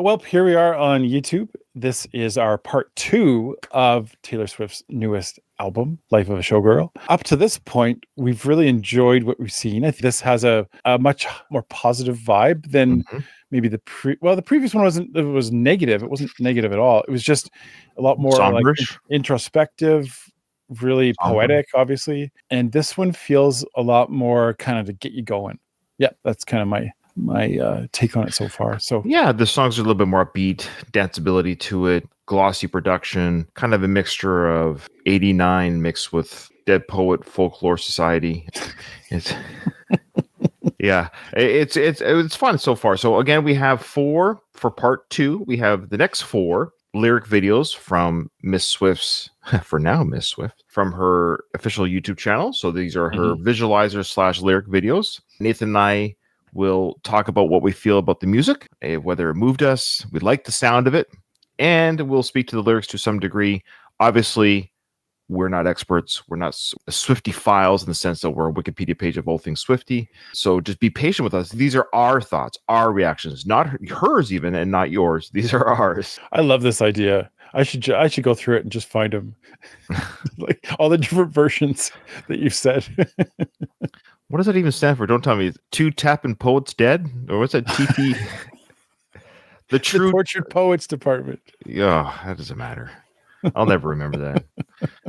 Well, here we are on YouTube. This is our part 2 of Taylor Swift's newest album, Life of a Showgirl. Up to this point, we've really enjoyed what we've seen. I think this has a much more positive vibe than maybe the previous one was negative. It wasn't negative at all. It was just a lot more Somberish. like introspective, really poetic, obviously. And this one feels a lot more kind of to get you going. Yeah, that's kind of my take on it so far. So yeah, the songs are a little bit more upbeat, danceability to it, glossy production, kind of a mixture of 89 mixed with Dead Poet Folklore Society. It's yeah, it's fun so far. So again, we have 4 for part 2. We have the next 4 lyric videos from Miss Swift's, for now Miss Swift, from her official YouTube channel. So these are her visualizers / lyric videos. Nathan and I will talk about what we feel about the music, whether it moved us, we like the sound of it, and we'll speak to the lyrics to some degree. Obviously, we're not experts. We're not Swiftie files in the sense that we're a Wikipedia page of all things Swiftie. So just be patient with us. These are our thoughts, our reactions, not hers even, and not yours. These are ours. I love this idea. I should go through it and just find them, like all the different versions that you've said. What does that even stand for? Don't tell me. Two Tapping Poets Dead? Or what's that? TP? The Tortured Poets Department. Yeah, that doesn't matter. I'll never remember that.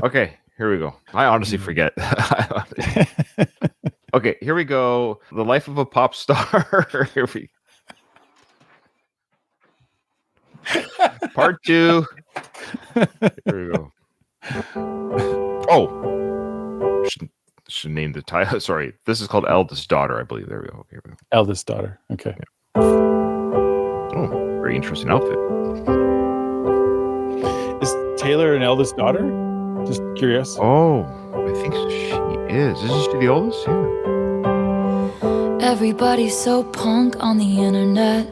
Okay, here we go. I honestly forget. Okay, here we go. The Life of a Pop Star. Here we Part 2. Here we go. Oh, should name the title. Sorry, this is called Eldest Daughter, I believe. There we go. Here we go. Eldest Daughter. Okay. Yeah. Oh, very interesting outfit. Is Taylor an eldest daughter? Just curious. Oh, I think she is. Isn't she the oldest? Yeah. Everybody's so punk on the internet.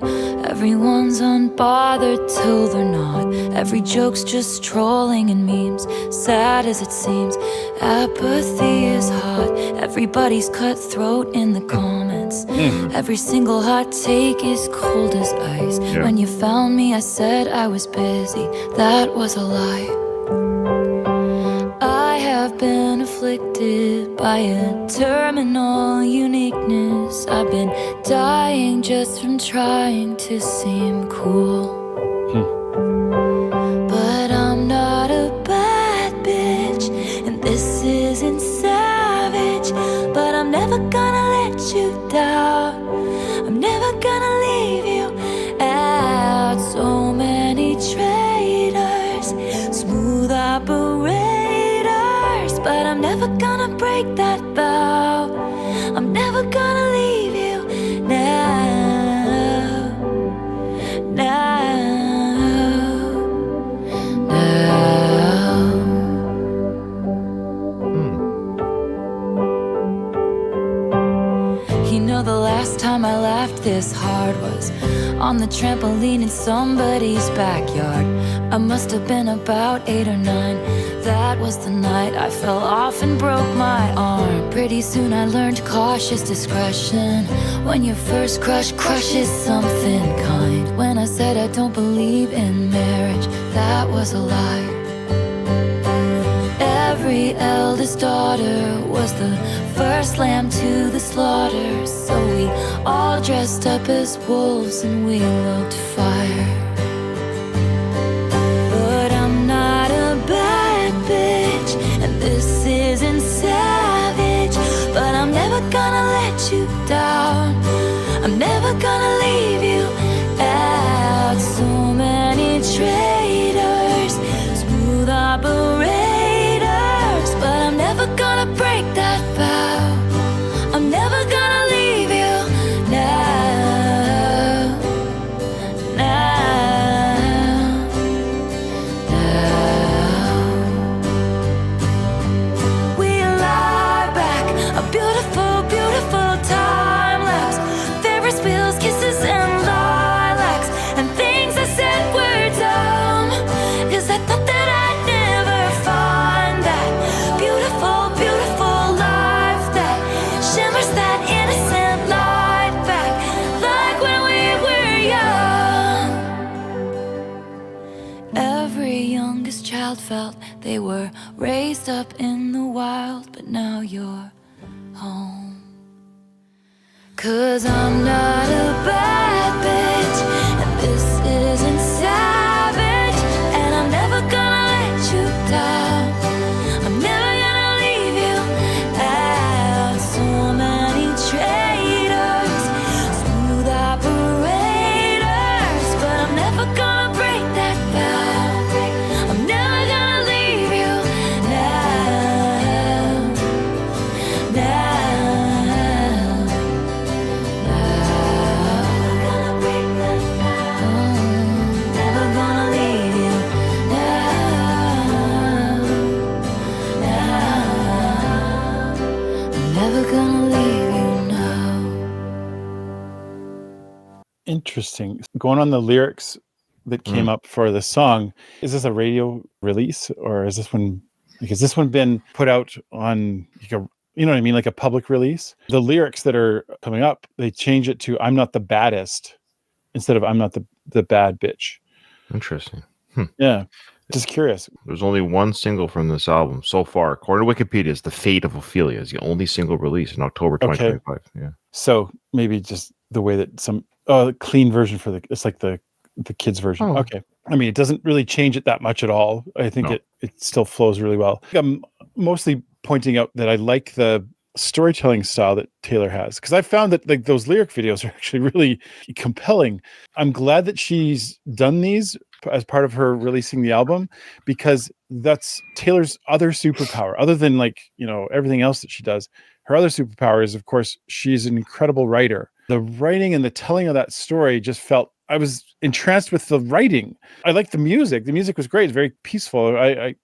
Everyone's unbothered till they're not. Every joke's just trolling and memes. Sad as it seems, apathy is hot. Everybody's cutthroat in the comments. Every single hot take is cold as ice. Yeah. When you found me, I said I was busy. That was a lie. I have been afflicted by a terminal uniqueness. I've been dying just from trying to seem cool. But I'm not a bad bitch, and this isn't savage. But I'm never gonna let you down. I'm never gonna leave you out. So many traitors, smooth operators, but I'm never gonna break that vow. I'm never gonna leave you now. You know, the last time I laughed this hard was on the trampoline in somebody's backyard. I must have been about 8 or 9. That was the night I fell off and broke my arm. Pretty soon I learned cautious discretion. When your first crush crushes something kind. When I said I don't believe in marriage, that was a lie. Every eldest daughter was the first lamb to the slaughter. So we all dressed up as wolves and we loved fire. But I'm not a bad bitch, and this isn't savage. But I'm never gonna let you down. I'm never gonna leave you out. So many traitors, smooth operators, but I'm never gonna break that vow. I'm never gonna leave you now. We lie back, a beautiful, beautiful time lapse. Ferris wheels, kisses, and child felt they were raised up in the wild, but now you're home. 'Cause I'm not a bad bitch, and this isn't savage, and I'm never gonna let you down. I'm never gonna leave you out. So many traitors, smooth operators, but I'm never gonna break that vow. I'm never gonna leave you now. Never gonna leave you now. Never gonna leave you now. Interesting. Going on the lyrics that came up for this song, is this a radio release, or is this one, like, has this one been put out on, like, a, you know what I mean, like a public release? The lyrics that are coming up, they change it to "I'm not the baddest" instead of "I'm not the bad bitch." Interesting. Yeah, just curious. There's only one single from this album so far. According to Wikipedia, it's "The Fate of Ophelia" is the only single released in October 2025. Yeah. So maybe just the way that the clean version for it's like the kids version. Oh. Okay. I mean, it doesn't really change it that much at all. I think No. it still flows really well. I'm mostly pointing out that I like the storytelling style that Taylor has, because I found that, like, those lyric videos are actually really compelling. I'm glad that she's done these as part of her releasing the album, because that's Taylor's other superpower, other than, like, you know, everything else that she does. Her other superpower is, of course, she's an incredible writer. The writing and the telling of that story just felt, I was entranced with the writing. I liked the music. The music was great. It's very peaceful. I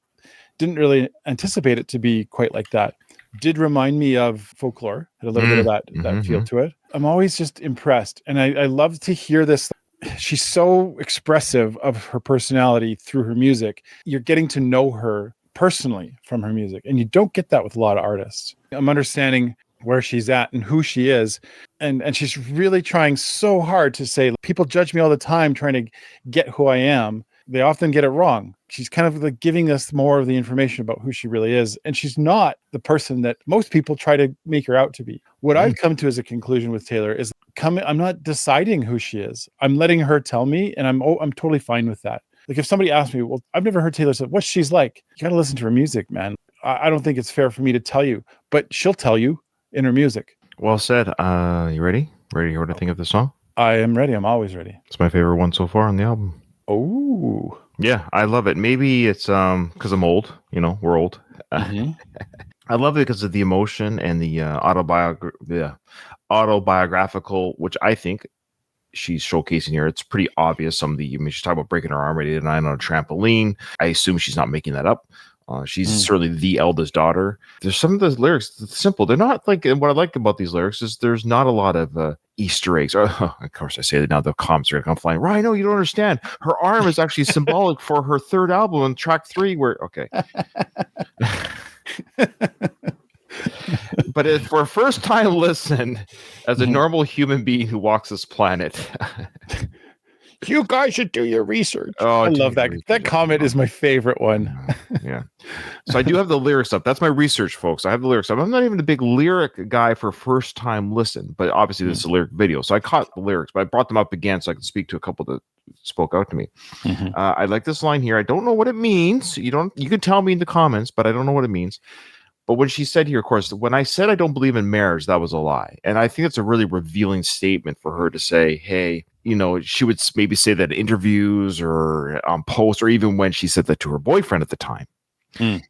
didn't really anticipate it to be quite like that. Did remind me of Folklore. Had a little bit of that feel to it. I'm always just impressed. And I love to hear this. She's so expressive of her personality through her music. You're getting to know her personally from her music, and you don't get that with a lot of artists. I'm understanding where she's at and who she is, and she's really trying so hard to say, people judge me all the time trying to get who I am. They often get it wrong. She's kind of like giving us more of the information about who she really is, and she's not the person that most people try to make her out to be. What I've come to as a conclusion with Taylor is, I'm not deciding who she is. I'm letting her tell me, and I'm totally fine with that. Like, if somebody asks me, well, I've never heard Taylor say what she's like. You got to listen to her music, man. I don't think it's fair for me to tell you, but she'll tell you in her music. Well said. You ready? Ready to hear what I think of the song? I am ready. I'm always ready. It's my favorite one so far on the album. Oh, yeah, I love it. Maybe it's because I'm old. You know, we're old. I love it because of the emotion and the autobiographical, which I think she's showcasing here. It's pretty obvious. She's talking about breaking her arm at 8 or 9 on a trampoline. I assume she's not making that up. She's certainly the eldest daughter. There's some of those lyrics, it's simple. They're not like, and what I like about these lyrics is there's not a lot of Easter eggs. Of course, I say that now, the comments are going to come flying. Right, no, you don't understand. Her arm is actually symbolic for her third album on track 3, where, okay. But for a first time listen, as a normal human being who walks this planet, you guys should do your research. Oh, I love that. That comment is my favorite one. Yeah. So I do have the lyrics up. That's my research, folks. I have the lyrics up. I'm not even a big lyric guy for first time listen, but obviously this is a lyric video. So I caught the lyrics, but I brought them up again so I could speak to a couple that spoke out to me. I like this line here. I don't know what it means. You can tell me in the comments, but I don't know what it means. But when she said here, of course, when I said I don't believe in marriage, that was a lie. And I think it's a really revealing statement for her to say, hey, you know, she would maybe say that in interviews or on posts, or even when she said that to her boyfriend at the time.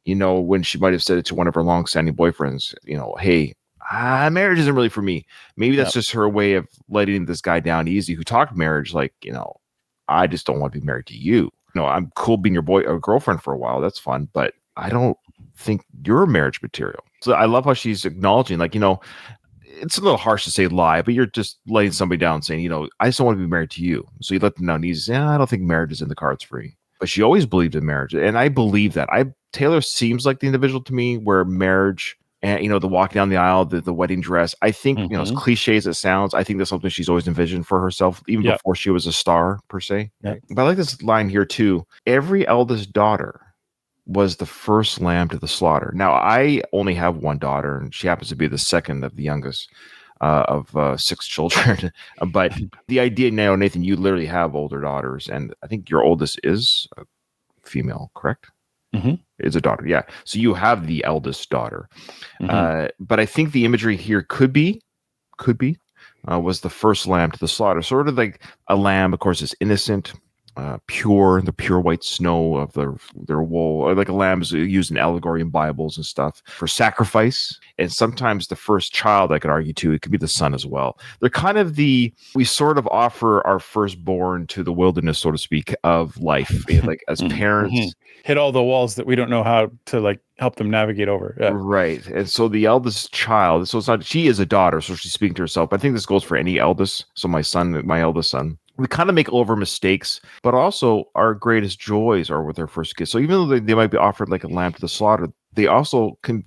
You know, when she might have said it to one of her longstanding boyfriends, you know, hey, marriage isn't really for me. Maybe that's just her way of letting this guy down easy who talked marriage, like, you know, I just don't want to be married to you. No, I'm cool being your boy or girlfriend for a while. That's fun. But I don't think you're marriage material. So I love how she's acknowledging, like, you know, it's a little harsh to say lie, but you're just letting somebody down saying, you know, I just don't want to be married to you. So you let them down easy. I don't think marriage is in the cards for you. But she always believed in marriage. And I believe that. Taylor seems like the individual to me where marriage and, you know, the walk down the aisle, the wedding dress, I think, you know, as cliche as it sounds, I think that's something she's always envisioned for herself, even before she was a star per se. Right? But I like this line here too. Every eldest daughter was the first lamb to the slaughter. Now, I only have one daughter, and she happens to be the second of the youngest of 6 children. But the idea now, Nathan, you literally have older daughters, and I think your oldest is a female, correct? Mm-hmm. Is a daughter, yeah. So you have the eldest daughter. Mm-hmm. But I think the imagery here could be was the first lamb to the slaughter. Sort of like a lamb, of course, is innocent, pure, the pure white snow of their wool. Or like a lamb is used in allegory in Bibles and stuff for sacrifice. And sometimes the first child, I could argue too, it could be the son as well. They're kind of we sort of offer our firstborn to the wilderness, so to speak, of life. Like as parents, hit all the walls that we don't know how to like help them navigate over. Yeah. Right. And so the eldest child, so it's not, she is a daughter, so she's speaking to herself. But I think this goes for any eldest. So my eldest son, we kind of make over mistakes, but also our greatest joys are with our first kids. So even though they might be offered like a lamb to the slaughter, they also can,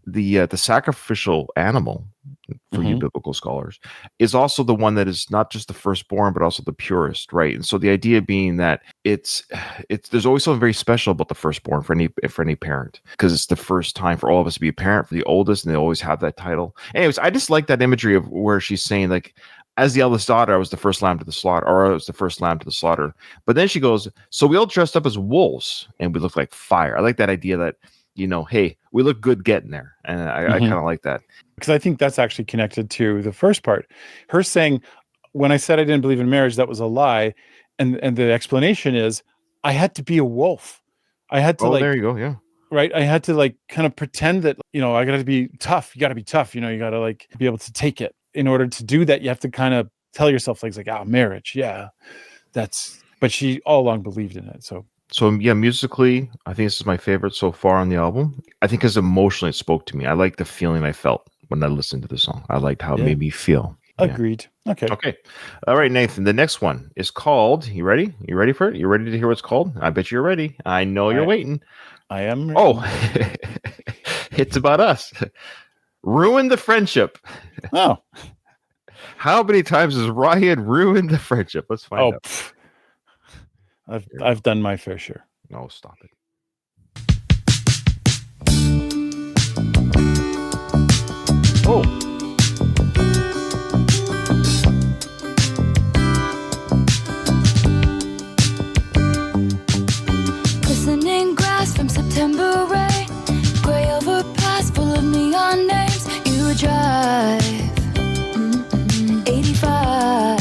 the sacrificial animal, for you biblical scholars, is also the one that is not just the firstborn, but also the purest, right? And so the idea being that it's there's always something very special about the firstborn for any parent, because it's the first time for all of us to be a parent for the oldest, and they always have that title. Anyways, I just like that imagery of where she's saying, like, as the eldest daughter, I was the first lamb to the slaughter, or I was the first lamb to the slaughter. But then she goes, so we all dressed up as wolves and we look like fire. I like that idea that, hey, we look good getting there. And I kind of like that. Because I think that's actually connected to the first part. Her saying, when I said I didn't believe in marriage, that was a lie. And the explanation is, I had to be a wolf. I had to there you go. Yeah. Right. I had to like kind of pretend that, I got to be tough. You got to be tough. You got to like be able to take it. In order to do that, you have to kind of tell yourself things like, marriage. Yeah, but she all along believed in it. So yeah, musically, I think this is my favorite so far on the album. I think as emotionally it spoke to me. I like the feeling I felt when I listened to the song. I liked how it made me feel. Agreed. Yeah. Okay. All right, Nathan. The next one is called, you ready? You ready for it? You ready to hear what it's called? I bet you're ready. I know you're waiting. I am ready. Oh, it's about us. Ruin the friendship. Oh. How many times has Ryan ruined the friendship? Let's find out. I've done my fair share. No, stop it. Oh. Glistening grass from September rain, gray overpass full of neon names. You drive 85,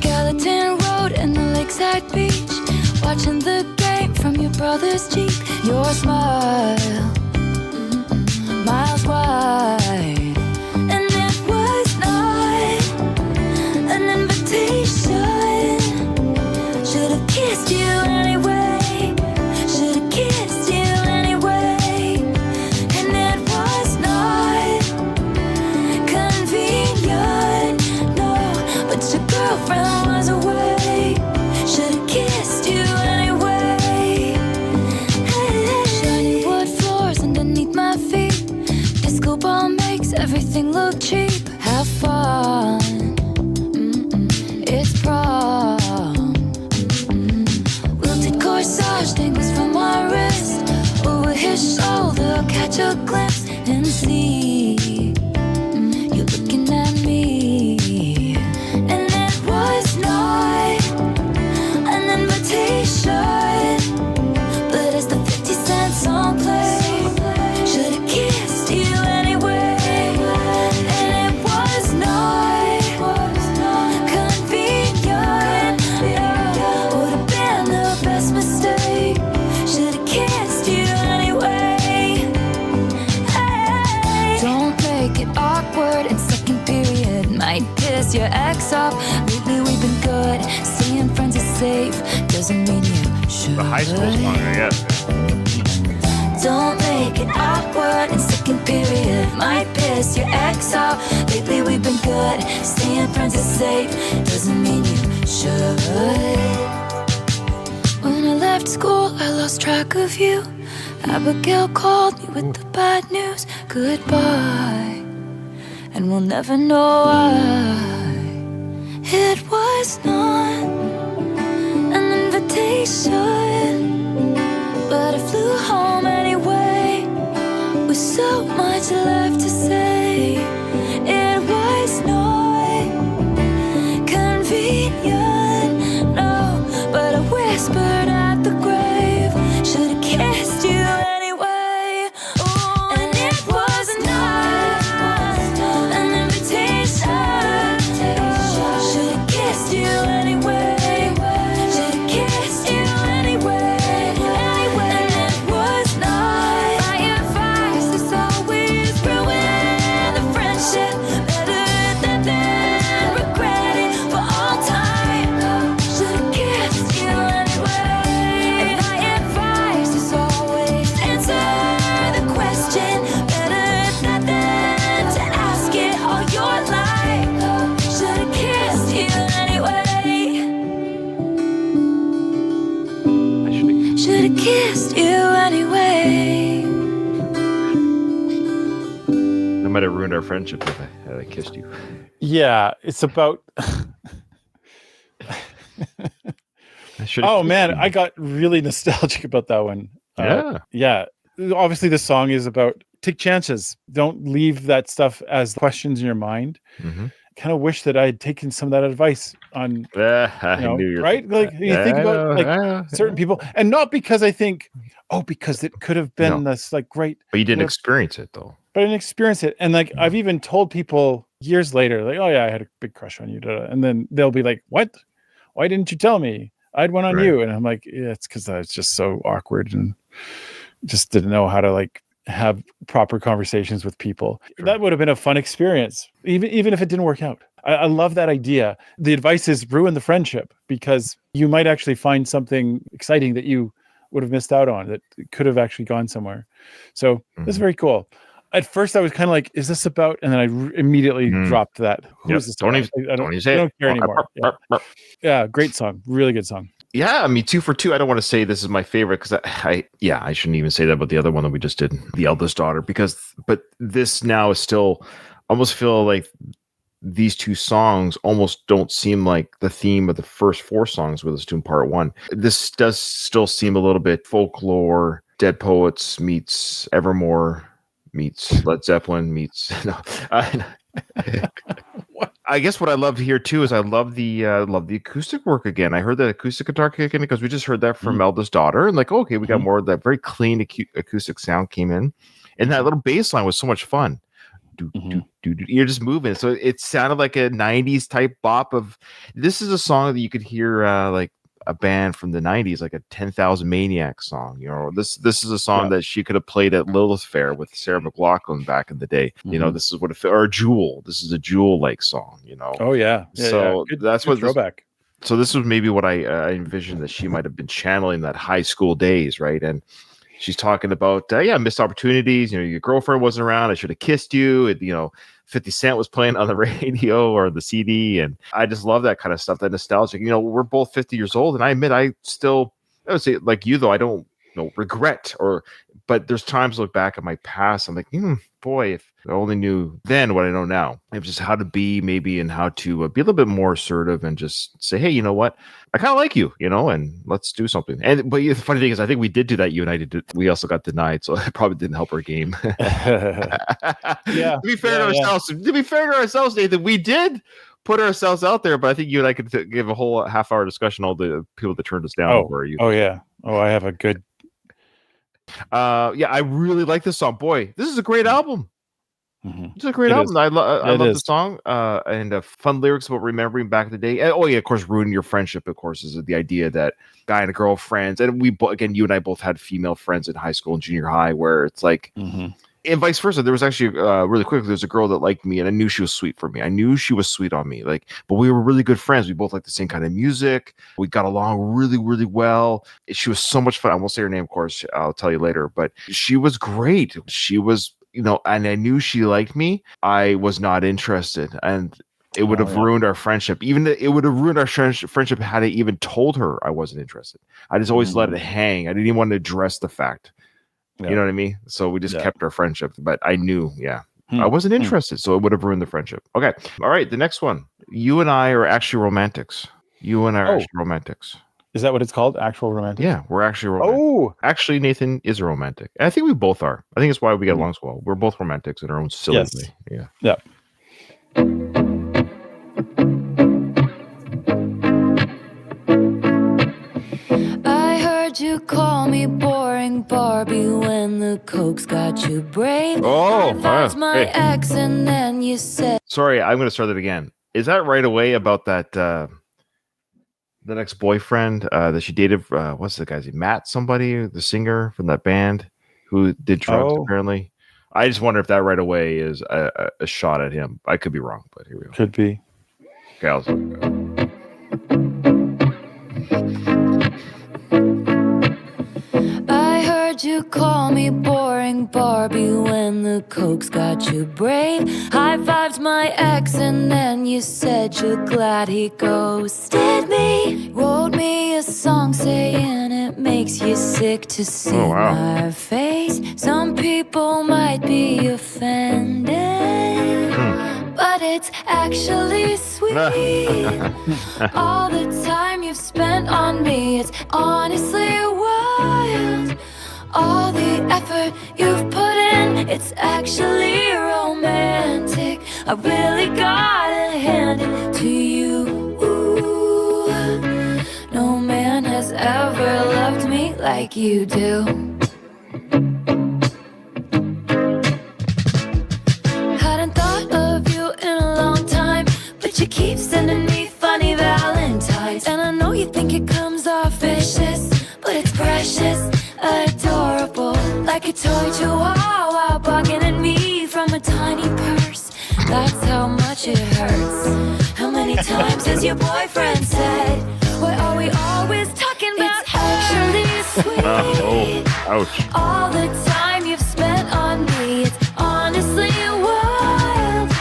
Gallatin Road and the lakeside beach, watching the game from your brother's Jeep. Your smile, miles wide, and it was not an invitation. Should have kissed you anyway. Should have kissed you anyway. And it was not convenient, no. But your girlfriend was away. Should have kissed you anyway. Shiny wood floors underneath my feet. Disco ball makes everything look cheap. Have fun. It's prom. Wilted corsage dangles from my wrist. Over his shoulder, catch a glimpse and see you looking at me. And it was not an invitation, but as the 50-cent song played, should've kissed you anyway. And it was not convenient, no. Would've been the best mistake. Should've kissed you anyway. Hey. Don't make it awkward in second period. Might piss your ex off. Lately we've been good. Staying friends is safe. Doesn't mean you should. The high school song, I guess. Don't make it awkward in second period. Might piss your ex off. Lately we've been good. Staying friends is safe. Doesn't mean you should. When I left school, I lost track of you. Abigail called me with the bad news. Goodbye. And we'll never know why. It was not an invitation, but I flew home anyway, with so much left to say. It was not convenient, no, but I whispered at the grave, should've kissed you anyway. Oh, and it was not an invitation, should've kissed you anyway, should've kissed you anyway, anyway. And it was not my advice, it's always ruin the friendship, better than regret it for all time. Should've kissed you anyway. And my advice is always answer the question, better than to ask it all your life. Should've kissed you anyway. Should've kissed you anyway. I might have ruined our friendship if I had kissed you. Yeah, it's about. I should've Oh kissed man, you. I got really nostalgic about that one. Yeah. Obviously, this song is about take chances. Don't leave that stuff as questions in your mind. Mhm. Kind of wish that I had taken some of that advice on, I you know, knew you were right? Like you think I about know, like yeah, certain people, and not because I think, oh, because it could have been No. this like great, But you didn't Yeah. experience it though. but I didn't experience it. And like Yeah. I've even told people years later, like, oh yeah, I had a big crush on you, and then they'll be like, what? Why didn't you tell me? I had one on Right. you, and I'm like, yeah, it's because I was just so awkward and just didn't know how to like have proper conversations with people. Sure. That would have been a fun experience, even if it didn't work out. I love that idea. The advice is ruin the friendship, because you might actually find something exciting that you would have missed out on that could have actually gone somewhere. So this is Mhm. very cool. At first, I was kind of like, "Is this about?" And then I immediately Mhm. dropped that. Who Yep. is this? Don't about? even- I don't even say I it. don't care Oh, anymore. Yeah, great song, really good song. Yeah, I mean, 2 for 2. I don't want to say this is my favorite because I shouldn't even say that about the other one that we just did, The Eldest Daughter, but this now is still almost feel like these two songs almost don't seem like the theme of the first 4 songs we listened to in part 1. This does still seem a little bit Folklore, Dead Poets meets Evermore meets Led Zeppelin meets no. I guess what I love here too is I love the acoustic work again. I heard that acoustic guitar kick in because we just heard that from Eldest Daughter, and like, okay, we got more of that very clean acoustic sound came in, and that little bass line was so much fun. You're just moving, so it sounded like a '90s type bop. This is a song that you could hear like a band from the '90s, like a 10,000 Maniacs song. You know, this is a song that she could have played at Lilith Fair with Sarah McLachlan back in the day. You know, this is what or Jewel. This is a Jewel like song. You know. Oh yeah. So that's good what throwback. So this was maybe what I envisioned that she might have been channeling that high school days, right? And she's talking about missed opportunities. You know, your girlfriend wasn't around. I should have kissed you. And, you know, 50 Cent was playing on the radio or the CD, and I just love that kind of stuff. That nostalgic. You know, we're both 50 years old, and I admit I would say like you though, I don't regret but there's times I look back at my past, I'm like, boy, if I only knew then what I know now. It was just how to be maybe and how to be a little bit more assertive and just say, hey, you know what? I kind of like you, and let's do something. But the funny thing is, I think we did do that. You and I did. We also got denied, so it probably didn't help our game. Yeah. To be fair to ourselves, Nathan, we did put ourselves out there, but I think you and I could give a whole half-hour discussion all the people that turned us down over you. Oh yeah. Oh, I have a good. I really like this song. Boy, this is a great album. It's a great album. I love the song and fun lyrics about remembering back in the day. And, of course, ruining your friendship. Of course, is the idea that guy and a girl friends, and we again, you and I both had female friends in high school and junior high, where it's like, and vice versa. There was actually really quickly. There's a girl that liked me, and I knew she was sweet for me. I knew she was sweet on me. But we were really good friends. We both liked the same kind of music. We got along really, really well. She was so much fun. I won't say her name, of course. I'll tell you later. But she was great. She was. And I knew she liked me. I was not interested, and it would have ruined our friendship. It would have ruined our friendship had I even told her I wasn't interested. I just always let it hang. I didn't even want to address the fact. You know what I mean? So we just kept our friendship. But I knew, I wasn't interested, so it would have ruined the friendship. Okay, all right. The next one. You and I are actually romantics. You and I are actually romantics. Is that what it's called? Actual romantic? Yeah, we're actually romantic. Oh, Actually, Nathan is a romantic. And I think we both are. I think it's why we get along so well. We're both romantics in our own silly yes. way. Yeah. Yeah. I heard you call me boring Barbie when the Coke's got you brave. Oh, That's my hey. ex, and then you said. Sorry, I'm going to start it again. Is that right away about that the next boyfriend that she dated? What's the guy's name? Matt, somebody, the singer from that band who did drugs, apparently. I just wonder if that right away is a shot at him. I could be wrong, but here we go. Could be. Okay, I'll look. I heard you call me boring Barbie when the Coke's got you brave. High fived my ex, and then you said you're glad he ghosted me. Wrote me a song saying it makes you sick to see my face. Some people might be offended, but it's actually sweet. All the time you've spent on me, it's honestly wild. All the effort you've put in, it's actually romantic. I really gotta hand it to you. Ooh, no man has ever loved me like you do. Hadn't thought of you in a long time, but you keep sending me funny valentines. And I know you think it comes off vicious, but it's precious, adorable, like a toy chihuahua barking at me from a tiny purse. That's how much it hurts. How many times has your boyfriend said, why are we always talking about? It's actually sweet. Oh, ouch. All the time you've spent on me, it's honestly wild.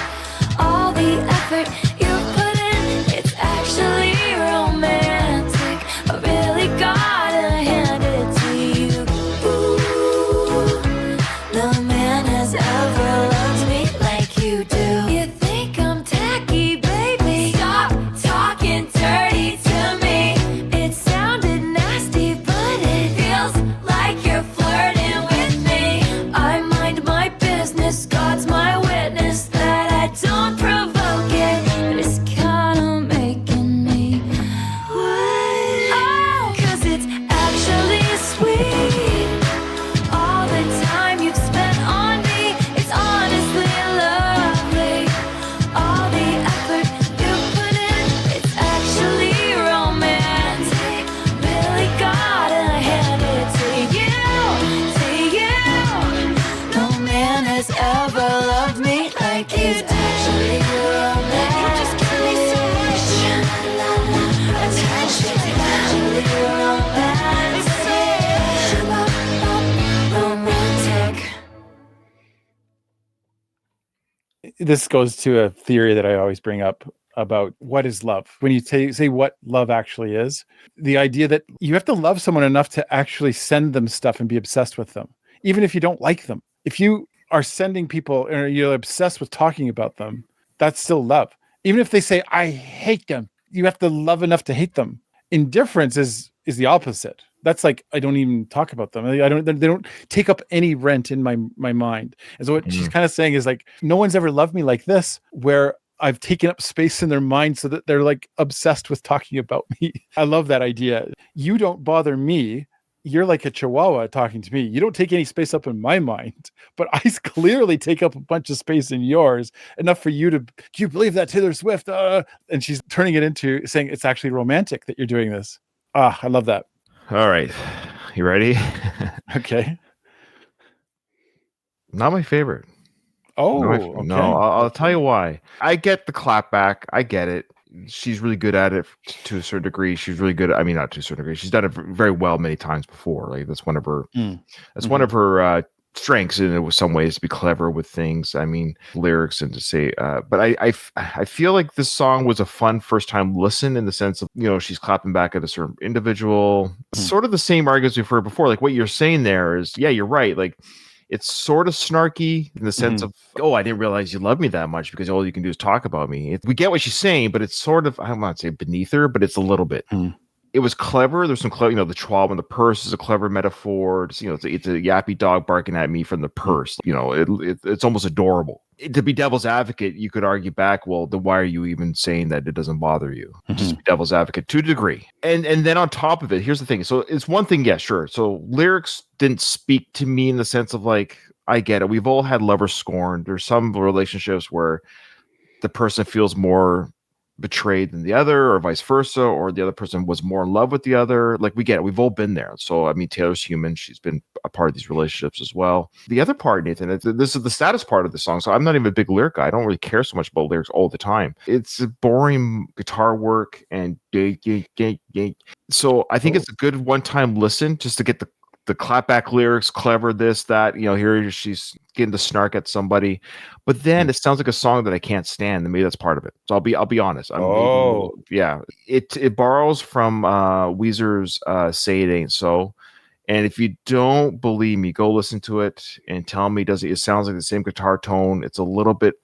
All the effort you've put in, it's actually romantic. I really gotta hand it to you. Ooh, no man has ever loved me like you do. You think I'm tacky, baby? Stop talking dirty to me. It sounded nasty, but it feels like you're flirting with me. I mind my business, God's my witness that I don't provoke it, but it's kinda making me wet. Oh, 'cause it's actually sweet. All the time you've spent on me, it's honestly lovely. All the effort you've put in, it's actually romantic. Really gotta hand it to you, to you. No man has ever loved me like you. It's actually romantic. You just give me so much attention. It's actually romantic. Romantic. This goes to a theory that I always bring up about what is love. When you say what love actually is, the idea that you have to love someone enough to actually send them stuff and be obsessed with them, even if you don't like them. If you are sending people or you're obsessed with talking about them, that's still love. Even if they say, I hate them, you have to love enough to hate them. Indifference is the opposite. That's like, I don't even talk about them. They don't take up any rent in my mind. And so what she's kind of saying is like, no one's ever loved me like this, where I've taken up space in their mind so that they're like obsessed with talking about me. I love that idea. You don't bother me. You're like a chihuahua talking to me. You don't take any space up in my mind, but I clearly take up a bunch of space in yours, enough for you to, do you believe that Taylor Swift? And she's turning it into saying it's actually romantic that you're doing this. I love that. All right. You ready? Okay. Not my favorite. Oh, okay. No, I'll tell you why. I get the clapback. I get it. She's really good at it to a certain degree. She's really good. I mean, not to a certain degree. She's done it very well many times before. Like that's one of her. One of her strengths in it with some ways to be clever with things. I mean, lyrics and to say. But I feel like this song was a fun first time listen in the sense of, you know, she's clapping back at a certain individual. Sort of the same arguments we've heard before. Like what you're saying there is, yeah, you're right. Like it's sort of snarky in the sense of, oh, I didn't realize you love me that much because all you can do is talk about me. We get what she's saying, but it's sort of, I don't want to say beneath her, but it's a little bit. it was clever. There's some clever, the schwab and the purse is a clever metaphor. It's, it's a yappy dog barking at me from the purse. It's almost adorable. To be devil's advocate, you could argue back, well, then why are you even saying that it doesn't bother you? Just be devil's advocate to a degree. And then on top of it, here's the thing. So it's one thing, yeah, sure. So lyrics didn't speak to me in the sense of like, I get it. We've all had lovers scorned. There's some relationships where the person feels more betrayed than the other, or vice versa, or the other person was more in love with the other. Like, we get it. We've all been there. So, I mean, Taylor's human. She's been a part of these relationships as well. The other part, Nathan, this is the saddest part of the song. So I'm not even a big lyric guy. I don't really care so much about lyrics all the time. It's boring guitar work and so I think it's a good one-time listen just to get the clapback lyrics, clever, this, that, here she's getting the snark at somebody, but then it sounds like a song that I can't stand, and maybe that's part of it. So I'll be honest. It borrows from Weezer's Say It Ain't So. And if you don't believe me, go listen to it and tell me, it sounds like the same guitar tone. It's a little bit,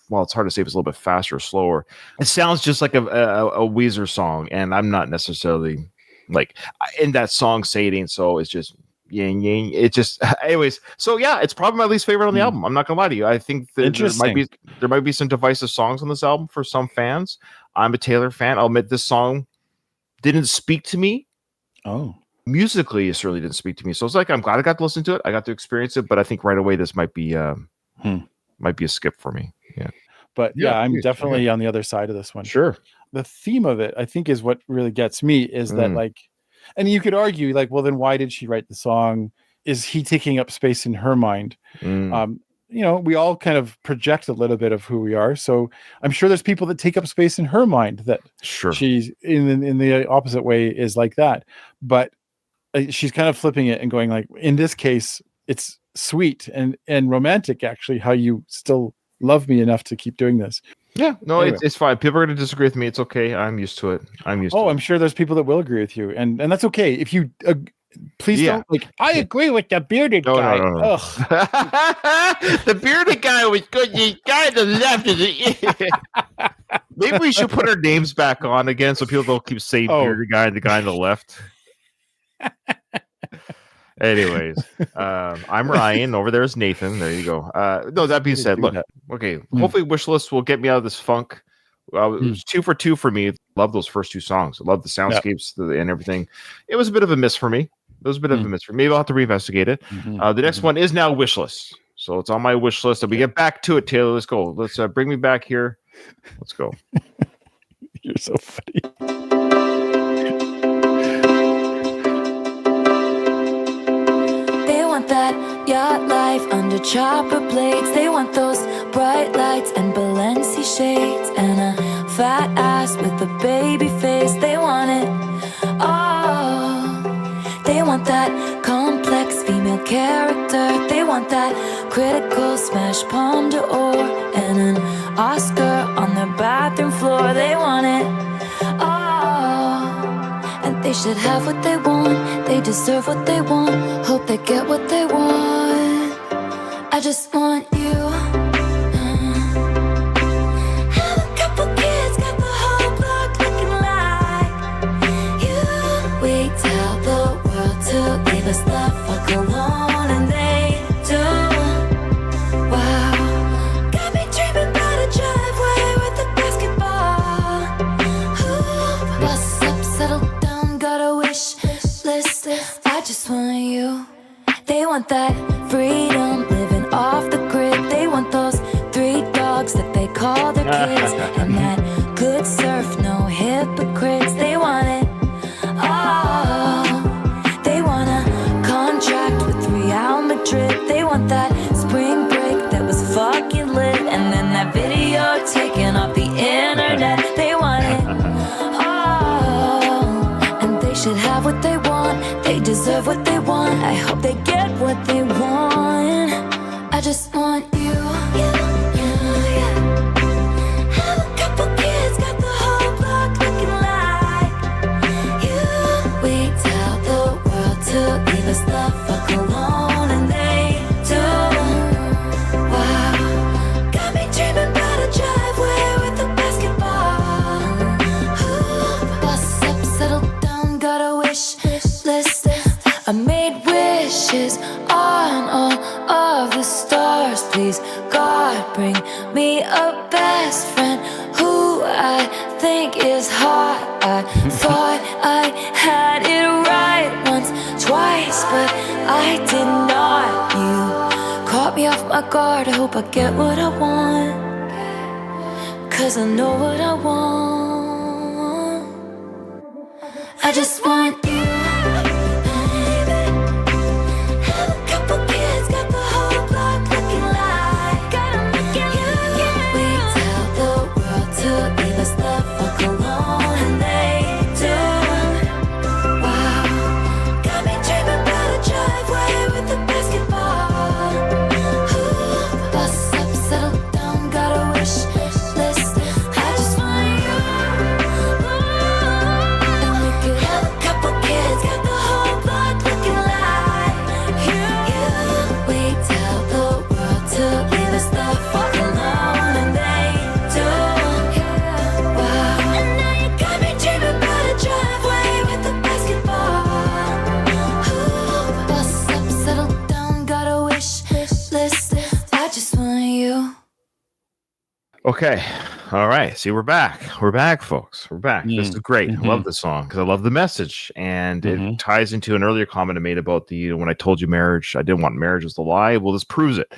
well, it's hard to say if it's a little bit faster or slower. It sounds just like a Weezer song, and I'm not necessarily like in that song Say It Ain't So. It's just yang yang. It just anyways. So yeah, it's probably my least favorite on the album. I'm not gonna lie to you. I think there might be some divisive songs on this album for some fans. I'm a Taylor fan. I'll admit this song didn't speak to me. Oh, musically, it certainly didn't speak to me. So it's like, I'm glad I got to listen to it. I got to experience it, but I think right away this might be a skip for me. Yeah. But yeah, I'm definitely on the other side of this one. Sure. The theme of it, I think, is what really gets me, is that like, and you could argue like, well, then why did she write the song? Is he taking up space in her mind? We all kind of project a little bit of who we are. So I'm sure there's people that take up space in her mind that she's in the opposite way is like that. But she's kind of flipping it and going like, in this case, it's sweet and romantic, actually, how you still love me enough to keep doing this. Yeah, no, anyway. It's fine. People are going to disagree with me. It's okay. I'm used to it. I'm sure there's people that will agree with you, and that's okay. If you please don't like. I agree with the bearded guy. No. The bearded guy was good. The guy on the left is. Maybe we should put our names back on again so people don't keep saying bearded guy and the guy on the left. Anyways, I'm Ryan. Over there is Nathan. There you go. No, that being said, look, okay, hopefully Wishlist will get me out of this funk. It was 2 for 2 for me. Love those first 2 songs. I love the soundscapes and everything. It was a bit of a miss for me. Maybe I'll have to reinvestigate it. The next one is now Wishlist. So it's on my wish list. And we get back to it, Taylor. Let's go. Let's bring me back here. Let's go. You're so funny. That yacht life under chopper blades. They want those bright lights and Balenci shades and a fat ass with a baby face. They want it all. They want that complex female character. They want that critical smash palm d'or and an Oscar on their bathroom floor. They want it all. And they should have what they want. They deserve what they want. Hope they get what they want. I just want you. Have a couple kids, got the whole block looking like you. We tell the world to leave us the fuck alone, and they do. Wow, got me dreaming about a driveway with a basketball hoop. Bust up, settle down, got a wish list. I just want you. They want that freedom, living off the grid. They want those 3 dogs that they call their kids, and that good surf, no hypocrites. They want it all. They want a contract with Real Madrid. They want that spring break that was fucking lit, and then that video taken off the internet. They want it all, and they should have what they want. They deserve what they want. I hope they get what they want. I just want you. Have a couple kids, got the whole block looking like you. We tell the world to leave us the fuck alone, and they do. Wow, got me dreaming about a driveway with a basketball hoop. Bust up, settle down, bring me a best friend who I think is hot. I thought I had it right once, twice, but I did not. You caught me off my guard. I hope I get what I want, 'cause I know what I want. I just want you, baby. Have a couple kids, got the whole block looking like. Gotta make it you. We tell the world to leave us the fuck alone, and they do. Wow, got me dreaming about a driveway with a basketball. Ooh, bust up, settle down, got a wish list. I just want you. And we could have a couple kids, got the whole block looking like you. We tell the world to leave us the fuck alone, and they do. Wow, and now you got me dreaming about a driveway with a basketball. Ooh, bust up, settle down, got a wish list. I just want you. Okay. All right. See, we're back. We're back, folks. We're back. This is great. I love this song because I love the message. And it ties into an earlier comment I made about when I told you marriage, I didn't want marriage was the lie. Well, this proves it.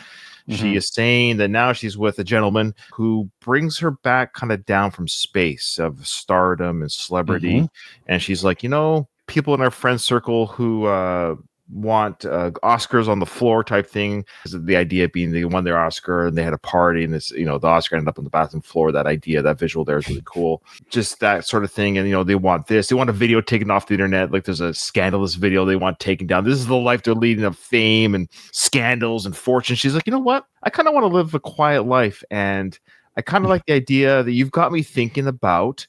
She is saying that now she's with a gentleman who brings her back kind of down from space of stardom and celebrity. And she's like, people in our friend circle who want Oscars on the floor type thing. The idea being they won their Oscar and they had a party and this, the Oscar ended up on the bathroom floor. That idea, that visual there is really cool. Just that sort of thing. And, they want this. They want a video taken off the internet. Like there's a scandalous video they want taken down. This is the life they're leading of fame and scandals and fortune. She's like, you know what? I kind of want to live a quiet life. And I kind of like the idea that you've got me thinking about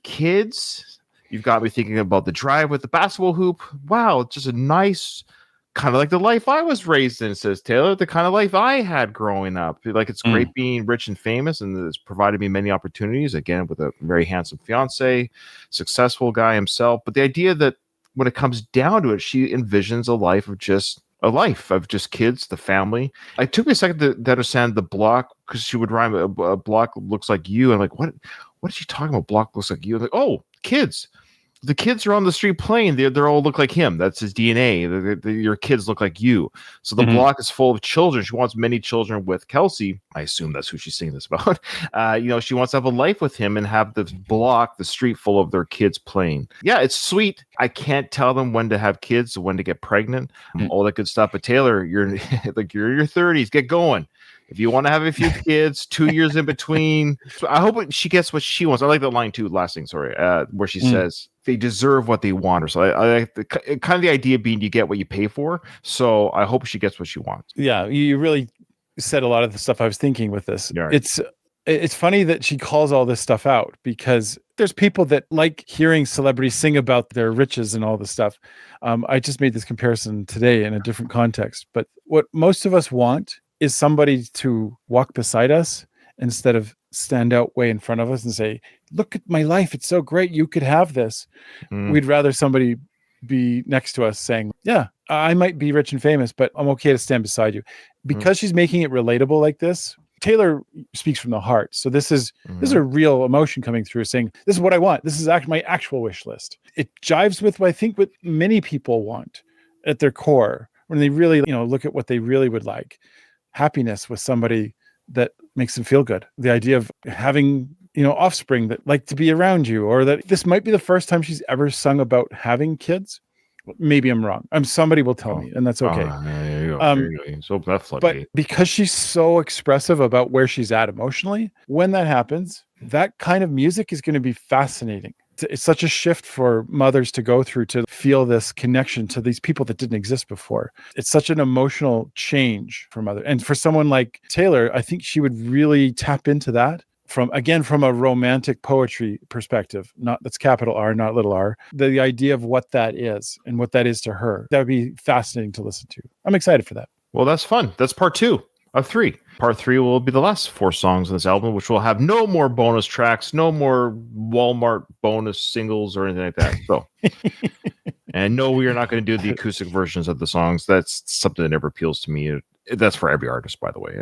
kids. You've got me thinking about the drive with the basketball hoop. Wow, just a nice kind of like the life I was raised in, says Taylor, the kind of life I had growing up. Like it's great being rich and famous, and it's provided me many opportunities, again, with a very handsome fiance, successful guy himself. But the idea that when it comes down to it, she envisions a life of just kids, the family. It took me a second to understand the block, because she would rhyme a block looks like you. I'm like, what is she talking about? Block looks like you. I'm like, oh, kids. The kids are on the street playing. They all look like him. That's his DNA. Your kids look like you. So the block is full of children. She wants many children with Kelce. I assume that's who she's singing this about. She wants to have a life with him and have the block, the street full of their kids playing. Yeah, it's sweet. I can't tell them when to have kids, when to get pregnant, all that good stuff. But Taylor, you're in your 30s. Get going. If you want to have a few kids, 2 years in between. So I hope she gets what she wants. I like that line too, last thing, where she says they deserve what they want. Or so I like kind of the idea being you get what you pay for. So I hope she gets what she wants. Yeah, you really said a lot of the stuff I was thinking with this. Yeah. It's funny that she calls all this stuff out, because there's people that like hearing celebrities sing about their riches and all this stuff. I just made this comparison today in a different context. But what most of us want is somebody to walk beside us instead of stand out way in front of us and say, look at my life. It's so great. You could have this. We'd rather somebody be next to us saying, yeah, I might be rich and famous, but I'm okay to stand beside you. Because she's making it relatable like this. Taylor speaks from the heart. So this is a real emotion coming through, saying, this is what I want. This is my actual wish list. It jives with what I think what many people want at their core, when they really, look at what they really would like. Happiness with somebody that makes them feel good. The idea of having, offspring that like to be around you, or that this might be the first time she's ever sung about having kids. Maybe I'm wrong. Somebody will tell me, and that's okay. There you go. So that floodgate. But because she's so expressive about where she's at emotionally, when that happens, that kind of music is going to be fascinating. It's such a shift for mothers to go through, to feel this connection to these people that didn't exist before. It's such an emotional change for mother. And for someone like Taylor, I think she would really tap into that from a romantic poetry perspective. That's capital R, not little r. The idea of what that is and what that is to her. That would be fascinating to listen to. I'm excited for that. Well, that's fun. That's part 2 of 3. Part 3 will be the last 4 songs on this album, which will have no more bonus tracks, no more Walmart bonus singles or anything like that. So, and no, we are not going to do the acoustic versions of the songs. That's something that never appeals to me. That's for every artist, by the way.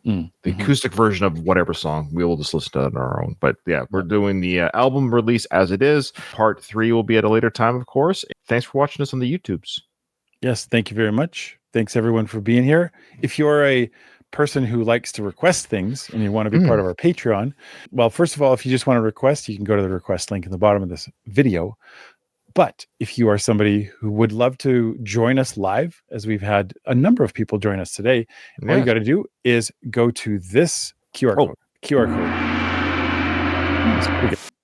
The acoustic version of whatever song. We will just listen to it on our own. But yeah, we're doing the album release as it is. Part 3 will be at a later time, of course. Thanks for watching us on the YouTubes. Yes, thank you very much. Thanks everyone for being here. If you're a person who likes to request things and you want to be part of our Patreon, well, first of all, if you just want to request, you can go to the request link in the bottom of this video. But if you are somebody who would love to join us live, as we've had a number of people join us today, all you got to do is go to this QR code.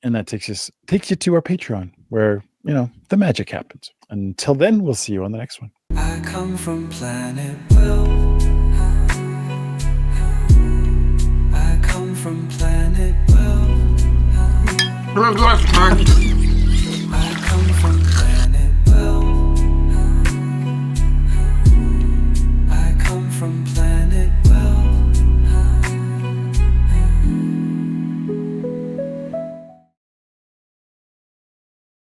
And that takes you to our Patreon, where the magic happens. Until then, we'll see you on the next one. I come from planet Welp. I come from planet Welp.